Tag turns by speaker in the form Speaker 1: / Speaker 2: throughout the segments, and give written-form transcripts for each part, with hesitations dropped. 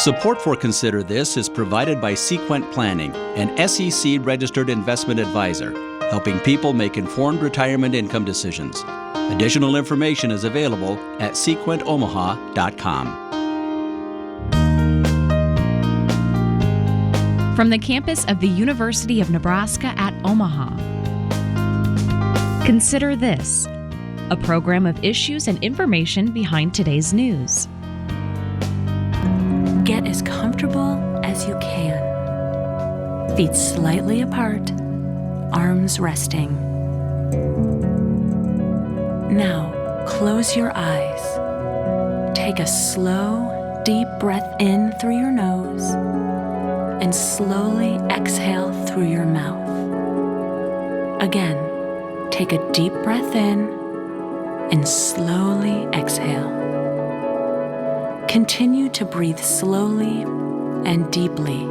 Speaker 1: Support for Consider This is provided by Sequent Planning, an SEC-registered investment advisor, helping people make informed retirement income decisions. Additional information is available at sequentomaha.com.
Speaker 2: From the campus of the University of Nebraska at Omaha. Consider This, a program of issues and information behind today's news.
Speaker 3: Get as comfortable as you can. Feet slightly apart, arms resting. Now, close your eyes. Take a slow, deep breath in through your nose and slowly exhale through your mouth. Again, take a deep breath in and slowly exhale. Continue to breathe slowly and deeply.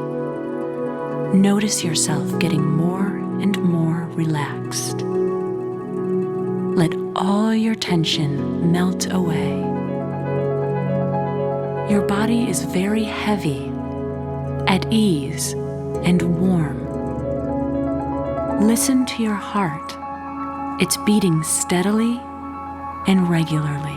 Speaker 3: Notice yourself getting more and more relaxed. Let all your tension melt away. Your body is very heavy, at ease, and warm. Listen to your heart. It's beating steadily and regularly.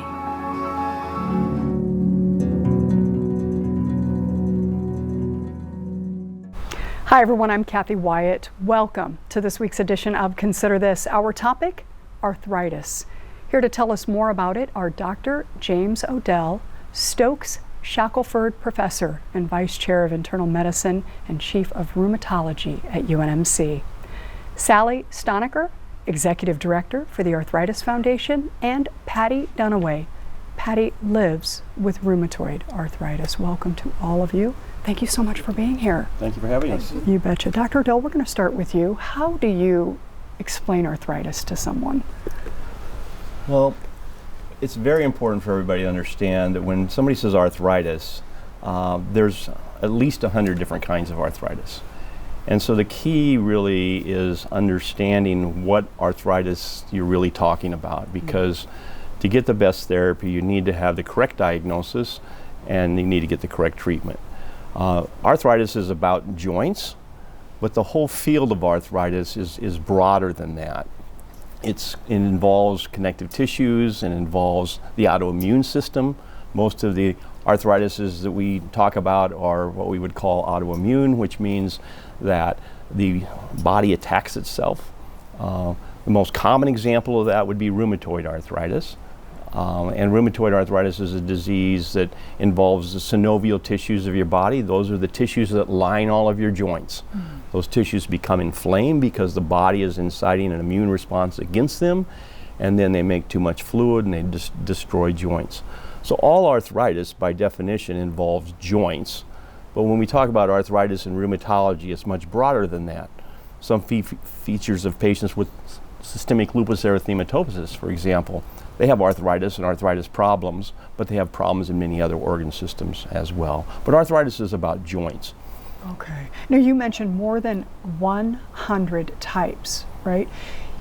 Speaker 4: Hi everyone, I'm Kathy Wyatt. Welcome to this week's edition of Consider This. Our topic, arthritis. Here to tell us more about it are Dr. James Odell, Stokes Shackelford Professor and Vice Chair of Internal Medicine and Chief of Rheumatology at UNMC. Sally Stonecker, Executive Director for the Arthritis Foundation, and Patty Dunaway. Patty lives with rheumatoid arthritis. Welcome to all of you. Thank you so much for being here.
Speaker 5: Thank you for having us.
Speaker 4: You betcha. Dr. Odell, we're going to start with you. How do you explain arthritis to someone?
Speaker 5: Well, it's very important for everybody to understand that when somebody says arthritis, there's at least 100 different kinds of arthritis. And so the key really is understanding what arthritis you're really talking about, because to get the best therapy, you need to have the correct diagnosis and you need to get the correct treatment. Arthritis is about joints, but the whole field of arthritis is broader than that. It involves connective tissues and involves the autoimmune system. Most of the arthritises that we talk about are what we would call autoimmune, which means that the body attacks itself. The most common example of that would be rheumatoid arthritis. And rheumatoid arthritis is a disease that involves the synovial tissues of your body. Those are the tissues that line all of your joints. Those tissues become inflamed because the body is inciting an immune response against them, and then they make too much fluid and they destroy joints. So all arthritis, by definition, involves joints. But when we talk about arthritis in rheumatology, it's much broader than that. Some features of patients with systemic lupus erythematosus, for example, they have arthritis and arthritis problems, but they have problems in many other organ systems as well. But arthritis is about joints.
Speaker 4: Okay. Now you mentioned more than 100 types, right?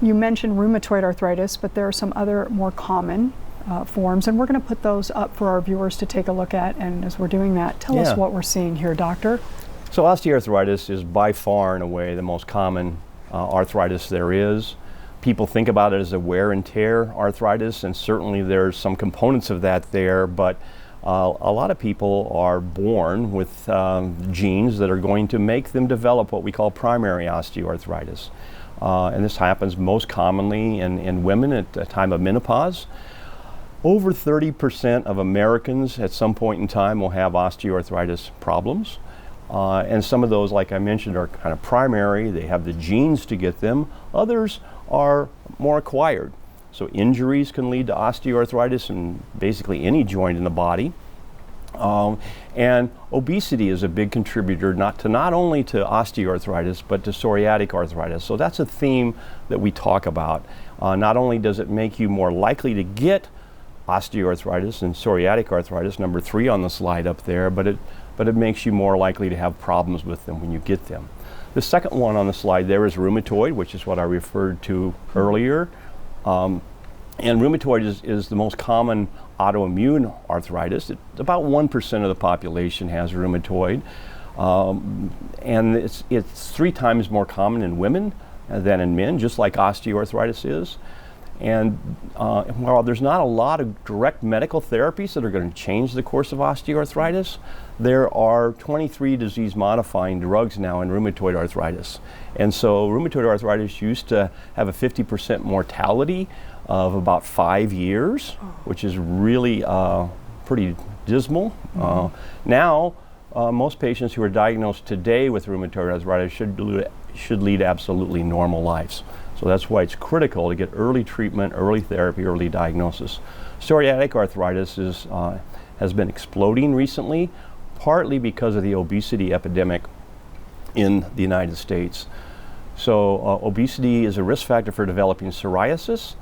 Speaker 4: You mentioned rheumatoid arthritis, but there are some other more common forms, and we're going to put those up for our viewers to take a look at. And as we're doing that, tell us what we're seeing here, Doctor.
Speaker 5: So osteoarthritis is by far and away the most common arthritis there is. People think about it as a wear and tear arthritis, and certainly there's some components of that there, but a lot of people are born with genes that are going to make them develop what we call primary osteoarthritis. And this happens most commonly in women at the time of menopause. Over 30% of Americans at some point in time will have osteoarthritis problems. And some of those, like I mentioned, are kind of primary. They have the genes to get them. Others are more acquired. So injuries can lead to osteoarthritis in basically any joint in the body. And obesity is a big contributor not only to osteoarthritis, but to psoriatic arthritis. So that's a theme that we talk about. Not only does it make you more likely to get osteoarthritis and psoriatic arthritis, number 3 on the slide up there, but it makes you more likely to have problems with them when you get them. The second one on the slide there is rheumatoid, which is what I referred to earlier. And rheumatoid is the most common autoimmune arthritis. About 1% of the population has rheumatoid. And it's 3 times more common in women than in men, just like osteoarthritis is. And while there's not a lot of direct medical therapies that are going to change the course of osteoarthritis, there are 23 disease-modifying drugs now in rheumatoid arthritis. And so rheumatoid arthritis used to have a 50% mortality of about 5 years, which is really pretty dismal. Now, most patients who are diagnosed today with rheumatoid arthritis should lead absolutely normal lives. So that's why it's critical to get early treatment, early therapy, early diagnosis. Psoriatic arthritis has been exploding recently, partly because of the obesity epidemic in the United States. So obesity is a risk factor for developing psoriasis.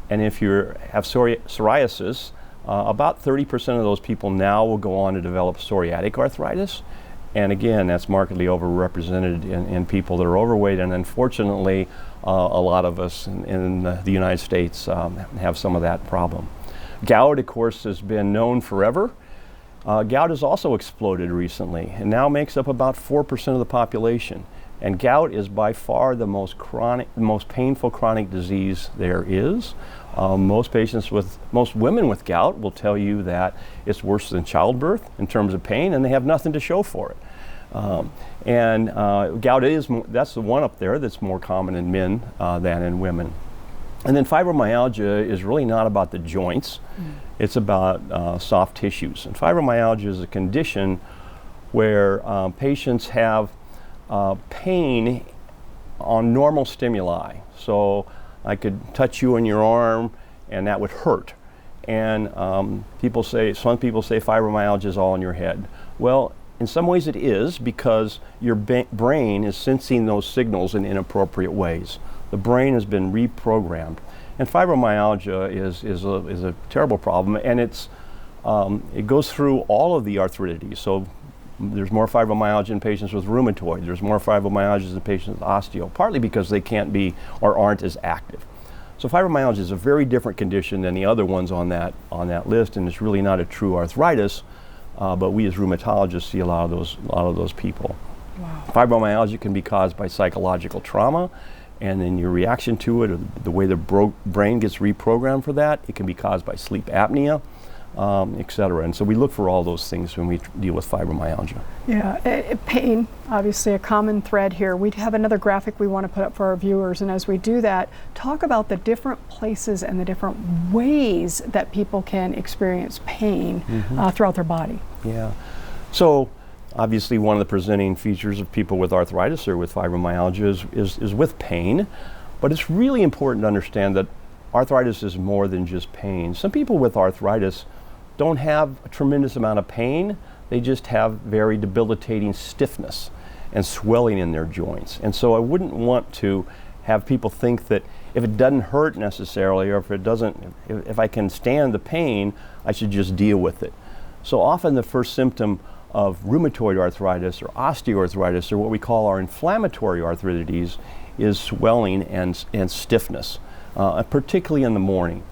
Speaker 5: And if you have psoriasis, about 30% of those people now will go on to develop psoriatic arthritis. And again, that's markedly overrepresented in people that are overweight, and unfortunately, a lot of us in the United States have some of that problem. Gout, of course, has been known forever. Gout has also exploded recently and now makes up about 4% of the population. And gout is by far the most painful chronic disease there is. Most women with gout will tell you that it's worse than childbirth in terms of pain, and they have nothing to show for it. Gout that's the one up there that's more common in men than in women. And then fibromyalgia is really not about the joints, it's about soft tissues. And fibromyalgia is a condition where patients have pain on normal stimuli. So I could touch you on your arm and that would hurt. And some people say fibromyalgia is all in your head. Well, in some ways it is, because your brain is sensing those signals in inappropriate ways. The brain has been reprogrammed. And fibromyalgia is a terrible problem, and it goes through all of the arthritides. So there's more fibromyalgia in patients with rheumatoid. There's more fibromyalgia in patients with osteo, partly because they can't be or aren't as active. So fibromyalgia is a very different condition than the other ones on that list, and it's really not a true arthritis. But we as rheumatologists see a lot of those people.
Speaker 4: Wow.
Speaker 5: Fibromyalgia can be caused by psychological trauma, and then your reaction to it, or the way the brain gets reprogrammed for that. It can be caused by sleep apnea, etc. And so we look for all those things when we deal with fibromyalgia.
Speaker 4: Yeah, pain, obviously a common thread here. We have another graphic we want to put up for our viewers, and as we do that, talk about the different places and the different ways that people can experience pain throughout their body.
Speaker 5: Yeah, so obviously one of the presenting features of people with arthritis or with fibromyalgia is with pain, but it's really important to understand that arthritis is more than just pain. Some people with arthritis don't have a tremendous amount of pain, they just have very debilitating stiffness and swelling in their joints. And so I wouldn't want to have people think that if it doesn't hurt necessarily, or if I can stand the pain, I should just deal with it. So often the first symptom of rheumatoid arthritis or osteoarthritis, or what we call our inflammatory arthritides, is swelling and stiffness, particularly in the morning.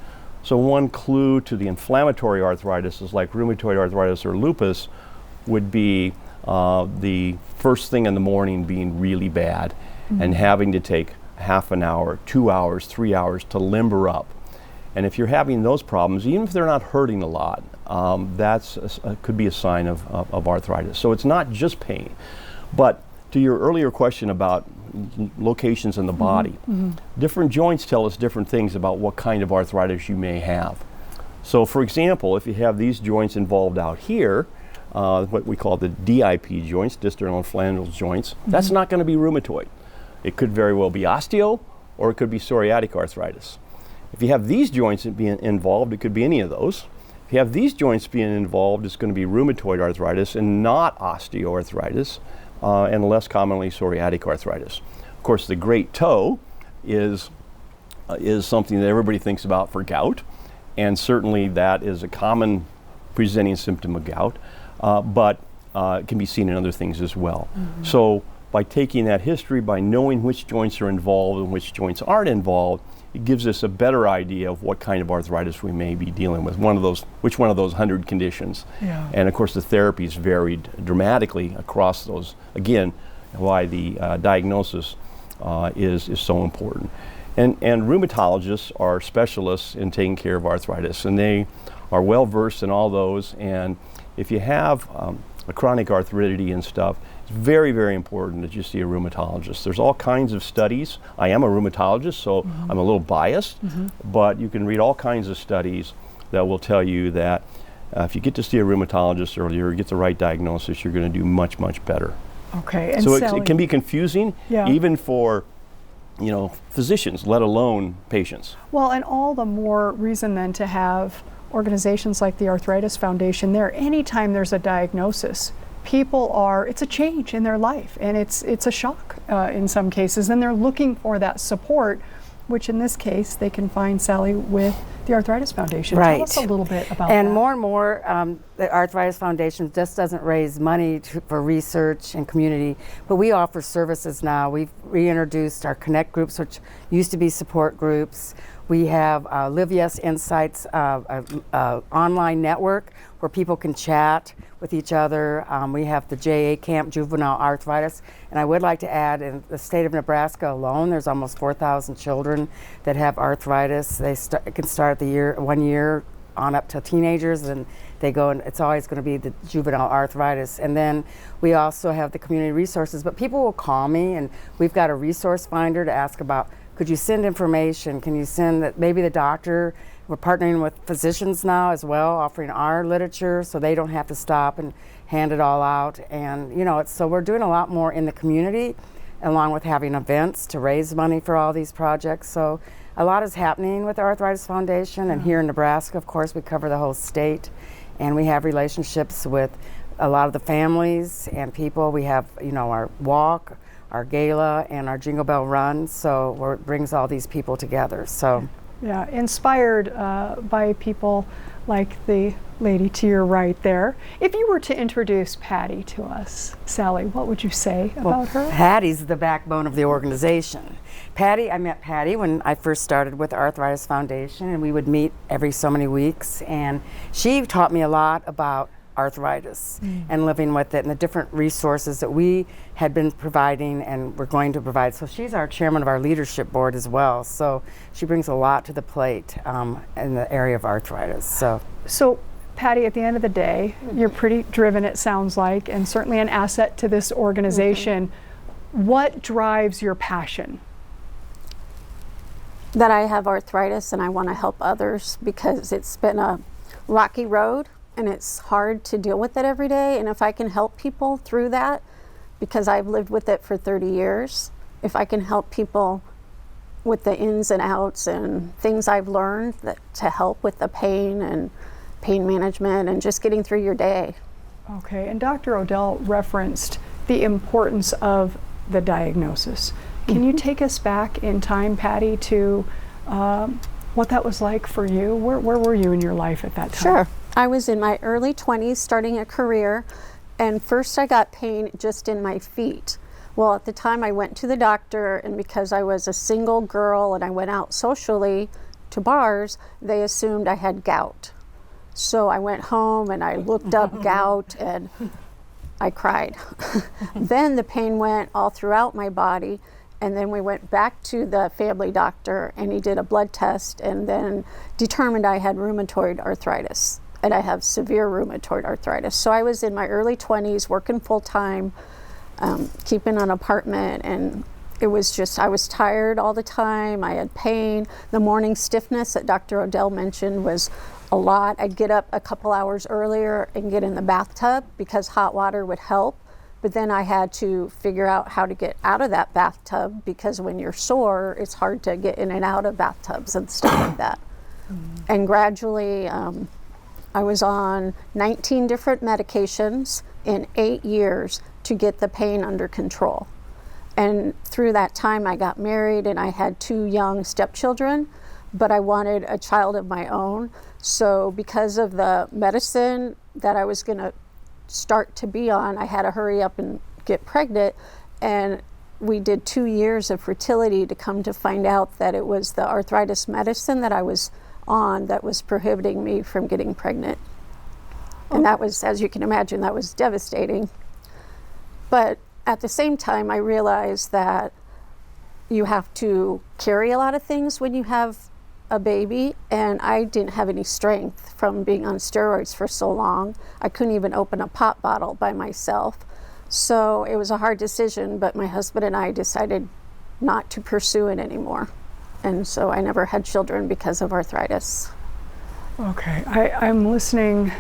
Speaker 5: So one clue to the inflammatory arthritis is like rheumatoid arthritis or lupus would be the first thing in the morning being really bad and having to take half an hour, 2 hours, 3 hours to limber up. And if you're having those problems, even if they're not hurting a lot, could be a sign of arthritis. So it's not just pain. But to your earlier question about locations in the body, different joints tell us different things about what kind of arthritis you may have. So for example, if you have these joints involved out here, what we call the DIP joints, distal and phalangeal joints, that's not going to be rheumatoid. It could very well be osteo, or it could be psoriatic arthritis. If you have these joints being involved, it could be any of those. If you have these joints being involved, it's going to be rheumatoid arthritis and not osteoarthritis, and less commonly psoriatic arthritis. Of course, the great toe is something that everybody thinks about for gout, and certainly that is a common presenting symptom of gout, but it can be seen in other things as well. So by taking that history, by knowing which joints are involved and which joints aren't involved, it gives us a better idea of what kind of arthritis we may be dealing with, which one of those 100 conditions.
Speaker 4: Yeah.
Speaker 5: And of course the therapies varied dramatically across those, again, why the diagnosis is so important. And rheumatologists are specialists in taking care of arthritis, and they are well versed in all those. And if you have a chronic arthritis and stuff, it's very, very important that you see a rheumatologist. There's all kinds of studies. I am a rheumatologist, so I'm a little biased, but you can read all kinds of studies that will tell you that if you get to see a rheumatologist earlier, get the right diagnosis, you're going to do much, much better.
Speaker 4: Okay. And
Speaker 5: So
Speaker 4: Sally,
Speaker 5: it can be confusing,
Speaker 4: Yeah.
Speaker 5: even for physicians, let alone patients.
Speaker 4: well, and all the more reason then to have organizations like the Arthritis Foundation there. Anytime there's a diagnosis, it's a change in their life, and it's a shock in some cases, and they're looking for that support, which in this case they can find, Sally, with the Arthritis Foundation.
Speaker 6: Right.
Speaker 4: Tell us a little bit about
Speaker 6: And
Speaker 4: that.
Speaker 6: more and more, the Arthritis Foundation just doesn't raise money for research and community, but we offer services now. We've reintroduced our Connect groups, which used to be support groups. We have Live Yes Insights, online network where people can chat with each other. We have the JA Camp Juvenile Arthritis, and I would like to add, in the state of Nebraska alone, there's almost 4,000 children that have arthritis. They can start 1 year on up to teenagers, and they go, and it's always going to be the juvenile arthritis. And then we also have the community resources, but people will call me, and we've got a resource finder to ask about, could you send information? Can you send that? Maybe the doctor, we're partnering with physicians now as well, offering our literature so they don't have to stop and hand it all out. And so we're doing a lot more in the community, along with having events to raise money for all these projects. So a lot is happening with the Arthritis Foundation, and here in Nebraska, of course, we cover the whole state, and we have relationships with a lot of the families and people. We have, our walk, our gala, and our Jingle Bell Run, so it brings all these people together. So,
Speaker 4: Yeah, inspired by people like the lady to your right there. If you were to introduce Patty to us, Sally, what would you say about her?
Speaker 6: Patty's the backbone of the organization. I met Patty when I first started with the Arthritis Foundation, and we would meet every so many weeks, and she taught me a lot about arthritis and living with it and the different resources that we had been providing and we're going to provide. So she's our chairman of our leadership board as well. So she brings a lot to the plate in the area of arthritis.
Speaker 4: So Patty, at the end of the day, you're pretty driven, it sounds like, and certainly an asset to this organization. What drives your passion?
Speaker 7: That I have arthritis and I want to help others, because it's been a rocky road and it's hard to deal with it every day. And if I can help people through that, because I've lived with it for 30 years, if I can help people with the ins and outs and things I've learned to help with the pain and pain management and just getting through your day.
Speaker 4: Okay, and Dr. O'Dell referenced the importance of the diagnosis. Can you take us back in time, Patty, to what that was like for you? Where were you in your life at that time?
Speaker 7: Sure. I was in my early 20s starting a career, and first I got pain just in my feet. Well, at the time I went to the doctor, and because I was a single girl and I went out socially to bars, they assumed I had gout. So I went home and I looked up gout and I cried. Then the pain went all throughout my body, and then we went back to the family doctor and he did a blood test and then determined I had rheumatoid arthritis, and I have severe rheumatoid arthritis. So I was in my early 20s working full time, keeping an apartment, and it was just, I was tired all the time. I had pain. The morning stiffness that Dr. O'Dell mentioned was a lot. I'd get up a couple hours earlier and get in the bathtub because hot water would help. But then I had to figure out how to get out of that bathtub, because when you're sore, it's hard to get in and out of bathtubs and stuff like that. And gradually, I was on 19 different medications in 8 years to get the pain under control. And through that time, I got married and I had 2 young stepchildren, but I wanted a child of my own. So because of the medicine that I was going to start to be on, I had to hurry up and get pregnant. And we did 2 years of fertility to come to find out that it was the arthritis medicine that I was on that was prohibiting me from getting pregnant. And that was, as you can imagine, that was devastating. But at the same time, I realized that you have to carry a lot of things when you have a baby, and I didn't have any strength from being on steroids for so long. I couldn't even open a pop bottle by myself. So it was a hard decision, but my husband and I decided not to pursue it anymore. And so I never had children because of arthritis.
Speaker 4: Okay, I'm listening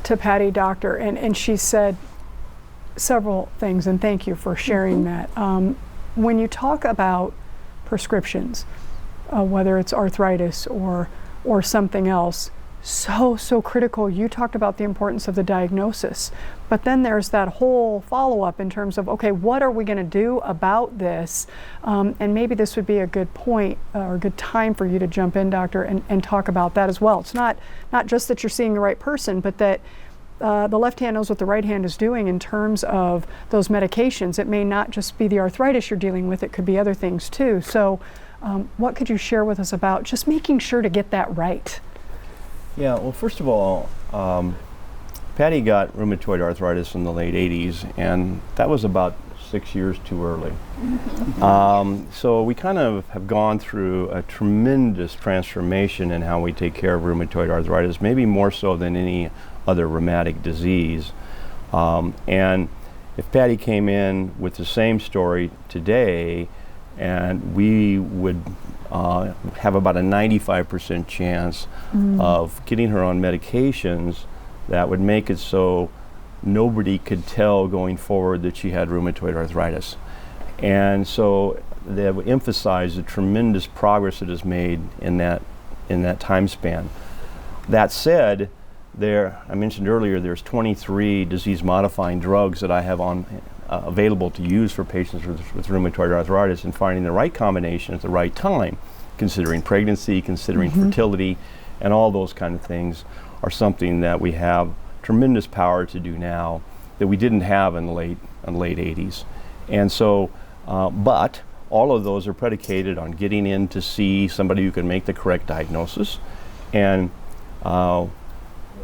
Speaker 4: to Patty, doctor, and she said several things, and thank you for sharing that. When you talk about prescriptions, whether it's arthritis or something else, so critical. You talked about the importance of the diagnosis, but then there's that whole follow-up in terms of, okay, what are we going to do about this? And maybe this would be a good point or a good time for you to jump in, doctor, and talk about that as well. It's not just that you're seeing the right person, but that the left hand knows what the right hand is doing in terms of those medications. It may not just be the arthritis you're dealing with, it could be other things too. So what could you share with us about just making sure to get that right?
Speaker 5: Yeah, well, first of all, Patty got rheumatoid arthritis in the late 80s, and that was about 6 years too early. So we kind of have gone through a tremendous transformation in how we take care of rheumatoid arthritis, maybe more so than any other rheumatic disease. And if Patty came in with the same story today, and we would have about a 95% chance of getting her on medications that would make it so nobody could tell going forward that she had rheumatoid arthritis. And so they would emphasize the tremendous progress that is made in that time span. That said, I mentioned earlier, there's 23 disease-modifying drugs that I have on available to use for patients with rheumatoid arthritis, and finding the right combination at the right time, considering pregnancy, considering fertility, and all those kind of things are something that we have tremendous power to do now that we didn't have in the late 80s. And so, but all of those are predicated on getting in to see somebody who can make the correct diagnosis. And no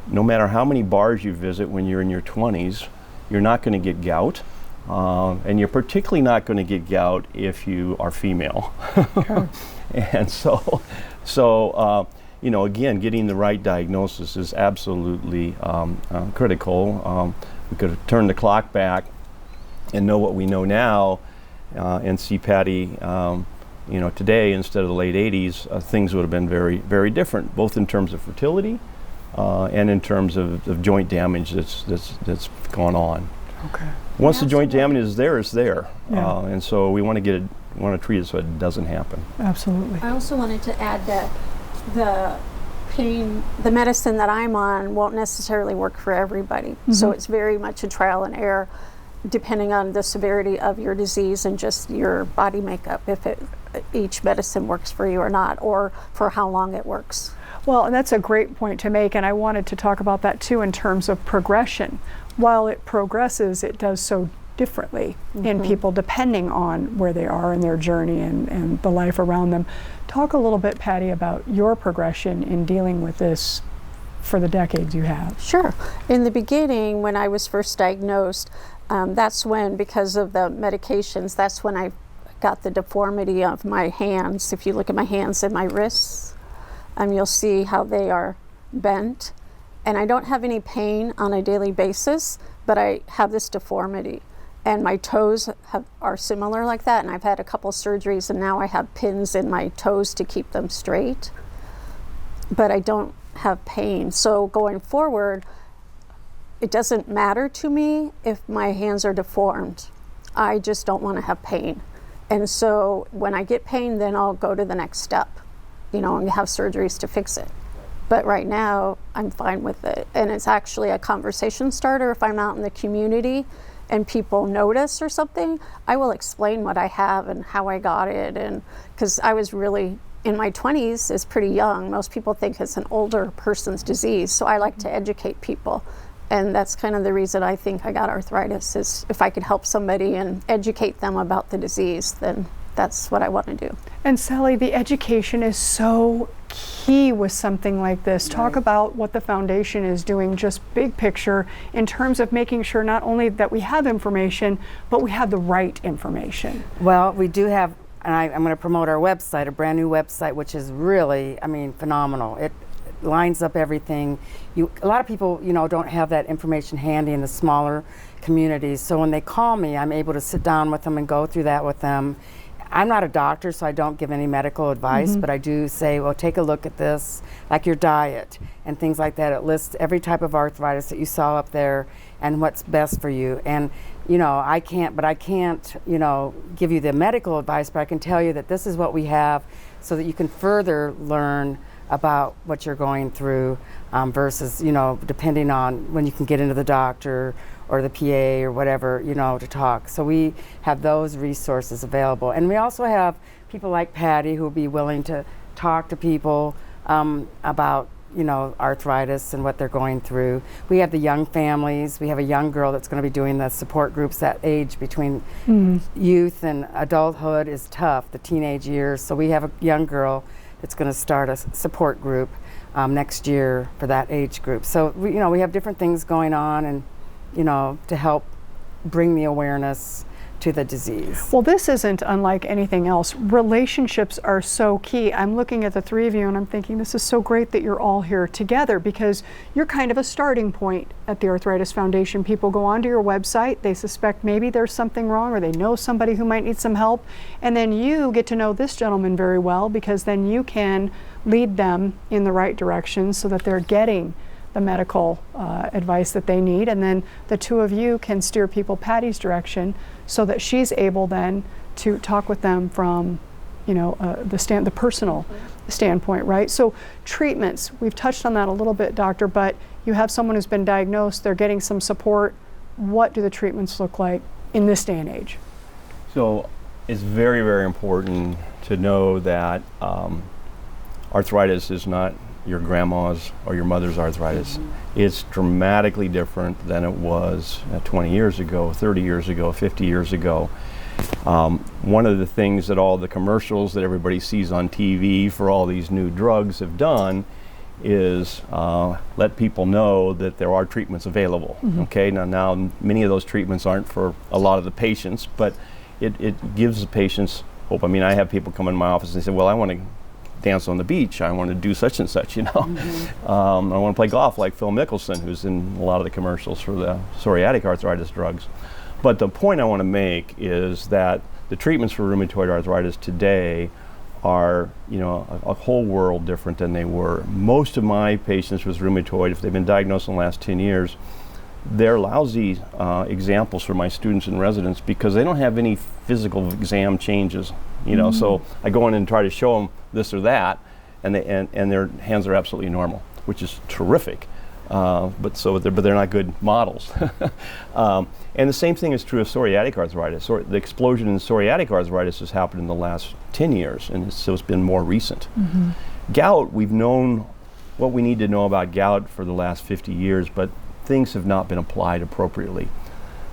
Speaker 5: matter how many bars you visit when you're in your 20s, you're not going to get gout. And you're particularly not going to get gout if you are female. Okay. And so again, getting the right diagnosis is absolutely critical. We could turn the clock back and know what we know now, and see Patty, today instead of the late 80s, things would have been very, very different, both in terms of fertility and in terms of joint damage that's gone on. Okay. Once the joint damage is there, it's there. Yeah. And so we want to treat it so it doesn't happen.
Speaker 4: Absolutely.
Speaker 7: I also wanted to add that the medicine that I'm on won't necessarily work for everybody. So it's very much a trial and error depending on the severity of your disease and just your body makeup, if each medicine works for you or not, or for how long it works.
Speaker 4: Well, and that's a great point to make, and I wanted to talk about that too in terms of progression. While it progresses, it does so differently in people depending on where they are in their journey and the life around them. Talk a little bit, Patty, about your progression in dealing with this for the decades you have.
Speaker 7: Sure. In the beginning, when I was first diagnosed, that's when, because of the medications, that's when I got the deformity of my hands. If you look at my hands and my wrists, you'll see how they are bent. And I don't have any pain on a daily basis, but I have this deformity. And my toes are similar like that, and I've had a couple surgeries, and now I have pins in my toes to keep them straight. But I don't have pain. So going forward, it doesn't matter to me if my hands are deformed. I just don't want to have pain. And so when I get pain, then I'll go to the next step, and have surgeries to fix it. But right now, I'm fine with it. And it's actually a conversation starter. If I'm out in the community and people notice or something, I will explain what I have and how I got it. And because I was really, in my 20s, is pretty young. Most people think it's an older person's disease. So I like to educate people And that's kind of the reason I think I got arthritis, is if I could help somebody and educate them about the disease, then that's what I want to do.
Speaker 4: And Sally, the education is so key with something like this. Talk about what the foundation is doing, just big picture, in terms of making sure not only that we have information, but we have the right information.
Speaker 6: Well, we do have, and I'm going to promote our website, a brand new website, which is really, I mean, phenomenal. It lines up everything. A lot of people, don't have that information handy in the smaller communities. So when they call me, I'm able to sit down with them and go through that with them. I'm not a doctor, so I don't give any medical advice, but I do say, well, take a look at this, like your diet and things like that. It lists every type of arthritis that you saw up there and what's best for you. And I can't give you the medical advice, but I can tell you that this is what we have, so that you can further learn about what you're going through, versus, depending on when you can get into the doctor or the PA or whatever, to talk. So we have those resources available. And we also have people like Patty who will be willing to talk to people about, arthritis and what they're going through. We have the young families. We have a young girl that's going to be doing the support groups. That age between youth and adulthood is tough, the teenage years. So we have a young girl that's going to start a support group next year for that age group. So we have different things going on, and to help bring the awareness to the disease.
Speaker 4: Well, this isn't unlike anything else. Relationships are so key. I'm looking at the three of you and I'm thinking, this is so great that you're all here together, because you're kind of a starting point at the Arthritis Foundation. People go onto your website, they suspect maybe there's something wrong, or they know somebody who might need some help, and then you get to know this gentleman very well, because then you can lead them in the right direction so that they're getting the medical advice that they need, and then the two of you can steer people Patty's direction, so that she's able then to talk with them from, the personal standpoint, right? So treatments, we've touched on that a little bit, doctor, but you have someone who's been diagnosed, they're getting some support. What do the treatments look like in this day and age?
Speaker 5: So it's very, very important to know that arthritis is not your grandma's or your mother's arthritis. It's dramatically different than it was 20 years ago, 30 years ago, 50 years ago. One of the things that all the commercials that everybody sees on TV for all these new drugs have done is let people know that there are treatments available. Okay, now many of those treatments aren't for a lot of the patients, but it gives the patients hope. I mean, I have people come in my office and say, well, I want to dance on the beach, I want to do such and such, I want to play golf like Phil Mickelson, who's in a lot of the commercials for the psoriatic arthritis drugs. But the point I want to make is that the treatments for rheumatoid arthritis today are, a whole world different than they were. Most of my patients with rheumatoid, if they've been diagnosed in the last 10 years, they're lousy examples for my students and residents, because they don't have any physical exam changes. So I go in and try to show them this or that, and their hands are absolutely normal, which is terrific. But they're not good models. And the same thing is true of psoriatic arthritis. The explosion in psoriatic arthritis has happened in the last 10 years, and so it's been more recent. Gout, we've known what we need to know about gout for the last 50 years, but things have not been applied appropriately.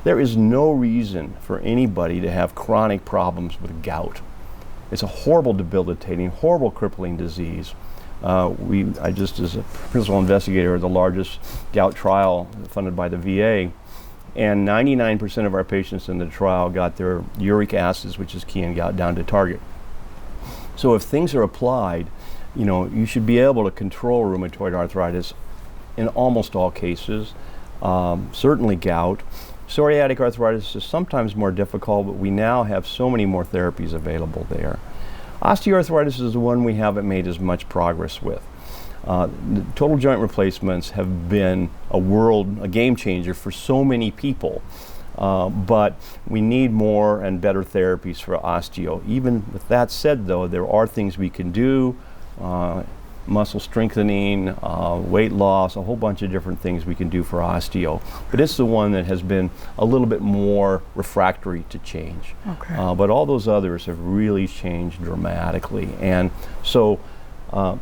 Speaker 5: There is no reason for anybody to have chronic problems with gout. It's a horrible, debilitating, horrible, crippling disease. I just, as a principal investigator of the largest gout trial funded by the VA, and 99% of our patients in the trial got their uric acids, which is key in gout, down to target. So if things are applied, you should be able to control rheumatoid arthritis in almost all cases, certainly gout. Psoriatic arthritis is sometimes more difficult, but we now have so many more therapies available there. Osteoarthritis is the one we haven't made as much progress with. The total joint replacements have been a game changer for so many people, but we need more and better therapies for osteo. Even with that said, though, there are things we can do. Muscle strengthening, weight loss, a whole bunch of different things we can do for osteo. But it's the one that has been a little bit more refractory to change.
Speaker 4: Okay.
Speaker 5: But all those others have really changed dramatically. And so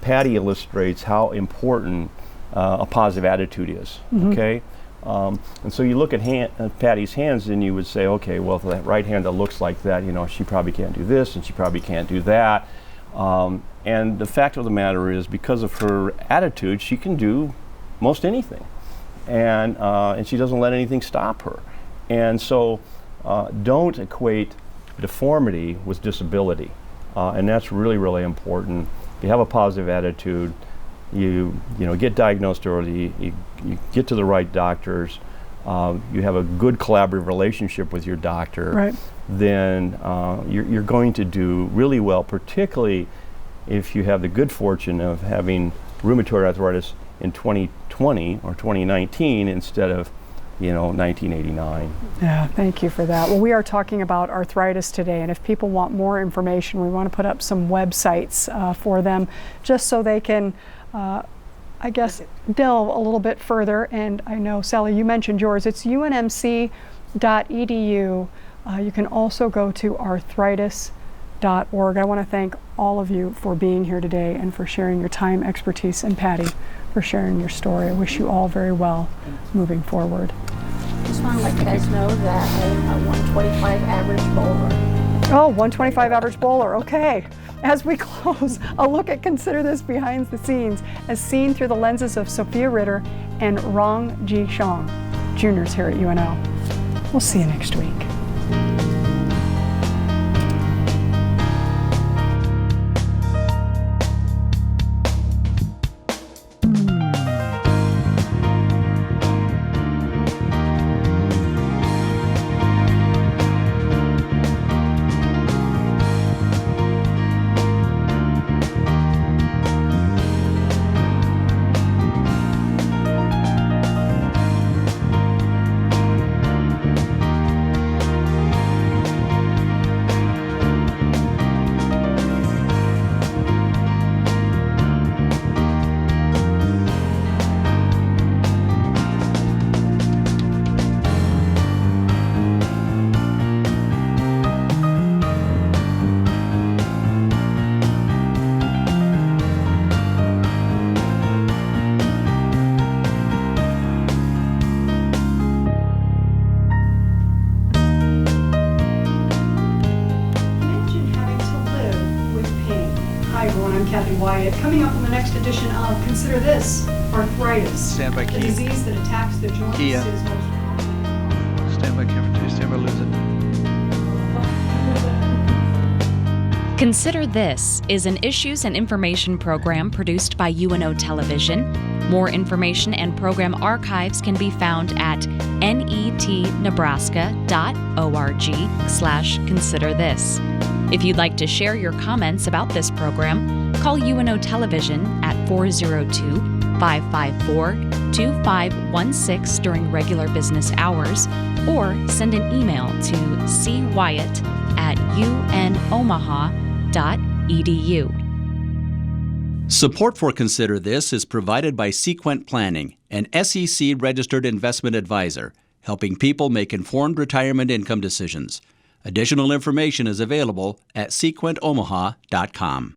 Speaker 5: Patty illustrates how important a positive attitude is. Okay? And so you look at Patty's hands and you would say, okay, well, for that right hand that looks like that, you know, she probably can't do this and she probably can't do that. And the fact of the matter is, because of her attitude, she can do most anything. And she doesn't let anything stop her. And so don't equate deformity with disability. And that's really, really important. If you have a positive attitude, you get diagnosed early, you get to the right doctors, you have a good collaborative relationship with your doctor,
Speaker 4: Right.
Speaker 5: then you're going to do really well, particularly if you have the good fortune of having rheumatoid arthritis in 2020 or 2019 instead of 1989.
Speaker 4: Yeah, thank you for that. Well, we are talking about arthritis today, and if people want more information, we want to put up some websites for them just so they can, I guess, delve a little bit further. And I know, Sally, you mentioned yours. It's unmc.edu. You can also go to arthritis.org. I want to thank all of you for being here today and for sharing your time, expertise, and Patty for sharing your story. I wish you all very well moving forward.
Speaker 7: Just want to let you guys know that I'm a 125 average bowler.
Speaker 4: Oh, 125 average bowler, okay. As we close, a look at Consider This behind the scenes as seen through the lenses of Sophia Ritter and Rong Ji Shong, juniors here at UNO. We'll see you next week. Coming up on the next edition of Consider This, arthritis.
Speaker 8: Stand by
Speaker 4: the
Speaker 8: key.
Speaker 4: disease that attacks the joints
Speaker 8: Key,
Speaker 4: is most common.
Speaker 8: Stand by camera 2, stand by lose it.
Speaker 2: Consider This is an issues and information program produced by UNO Television. More information and program archives can be found at netnebraska.org/consider this. If you'd like to share your comments about this program, call UNO Television at 402-554-2516 during regular business hours, or send an email to cwyatt@unomaha.edu.
Speaker 1: Support for Consider This is provided by Sequent Planning, an SEC-registered investment advisor, helping people make informed retirement income decisions. Additional information is available at sequentomaha.com.